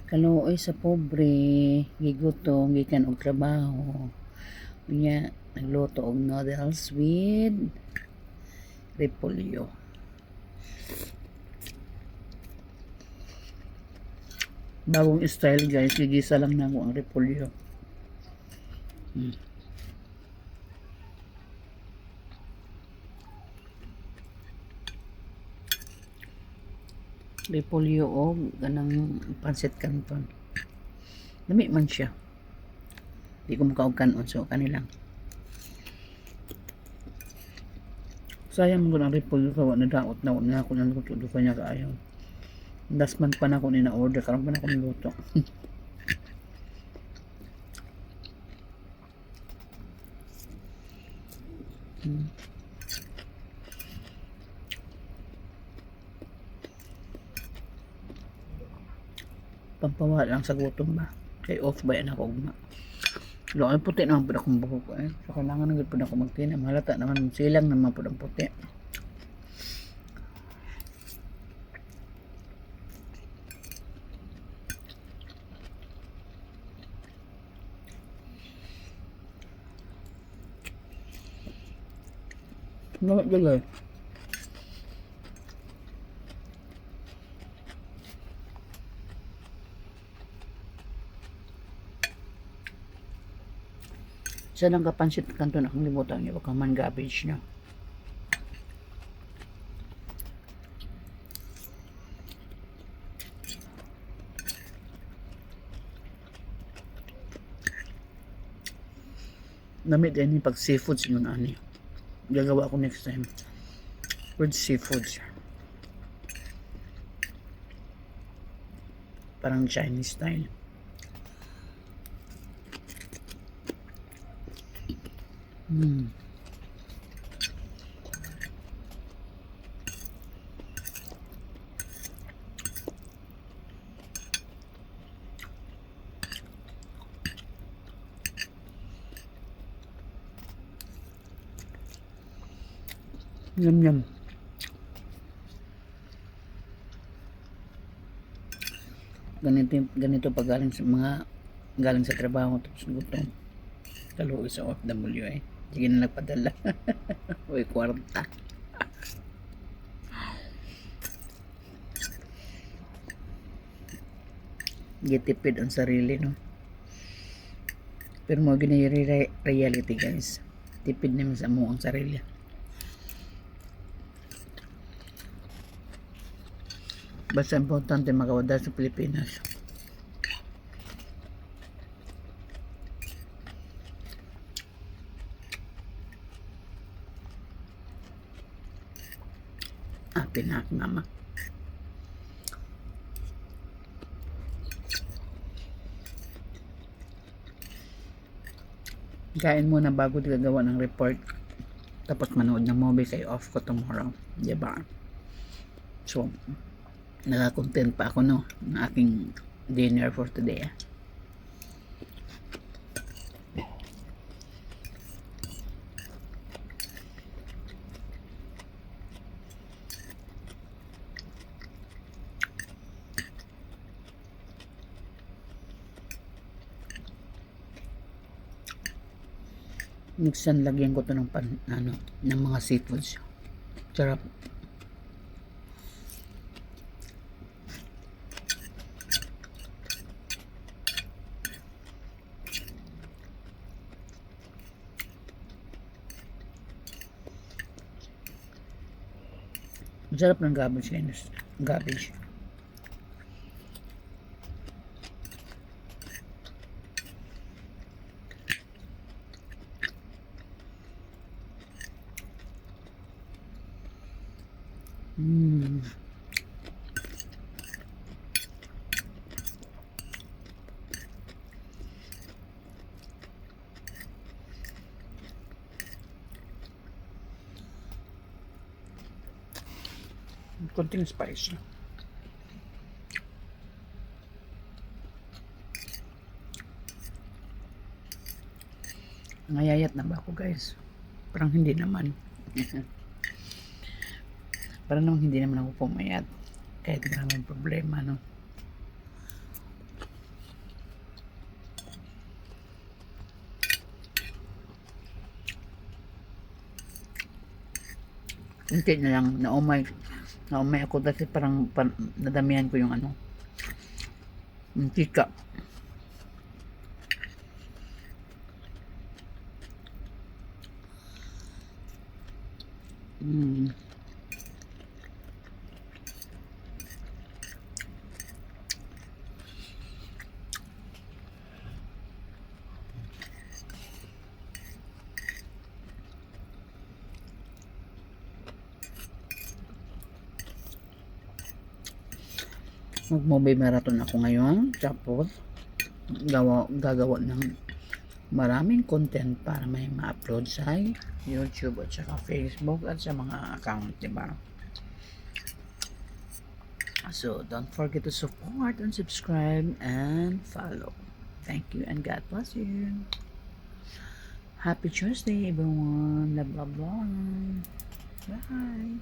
Kaluoy sa pobre, gigutom, gikan og trabaho. Unya, nagluto og noodles with repolyo. Bagong style guys, gigisa lang na ako ang repolyo. Repolyo o ganang pansit canton. Dami man siya. Di ko makaugkan so kanilang. Sayang mo ng repolyo kawa na daot na nga ako nang luto do kanya kaayaw. Das man pa na ako ni na order karon pa na ako niluto. Pampawa lang sa gutom ba. Kay off ba yan ako ugma. Lokay puti naman po akong buhok eh. So kailangan nagod po ako magtina. Malata naman silang naman po ang puti. Bakit gulay? Sa lang kapansit kanto na akong limutan niyo. Baka man garbage niyo. Namit din pag seafoods yun ani. Gagawa ko next time. With seafoods. Parang Chinese style. Yum yum. Ganito pag galing sa trabaho tapos gutom. Kaluoy sa OFW eh. Sige na nagpadala. Uy, kwarta. Gitipid ang sarili, no? Pero mo ginay reality, guys. Tipid naman sa mo ang sarili. Basta importante makawala sa Pilipinas. Pinak mama. Kain muna bago gagawa ng report. Tapos manood ng movie kay off ko tomorrow. Diba? So, naka-content pa ako no ng aking dinner for today. Minsan lagyan ko to ng ng mga seafoods. Sarap. Sarap ng garbage guys. Garbage. Konting spice. Ngayayat na ba ako guys? Parang hindi naman. Parang naman hindi naman ako pumayat. Kahit maraming problema, no? Unti na lang, naumay ako kasi parang nadamihan ko yung ano, yung tika. Mm. Mag-movie marathon ako ngayon. Tapos, gagawa ng maraming content para may ma-upload sa YouTube at saka Facebook at sa mga account, diba? So, don't forget to support and subscribe and follow. Thank you and God bless you. Happy Tuesday, everyone. Love, love, love. Bye.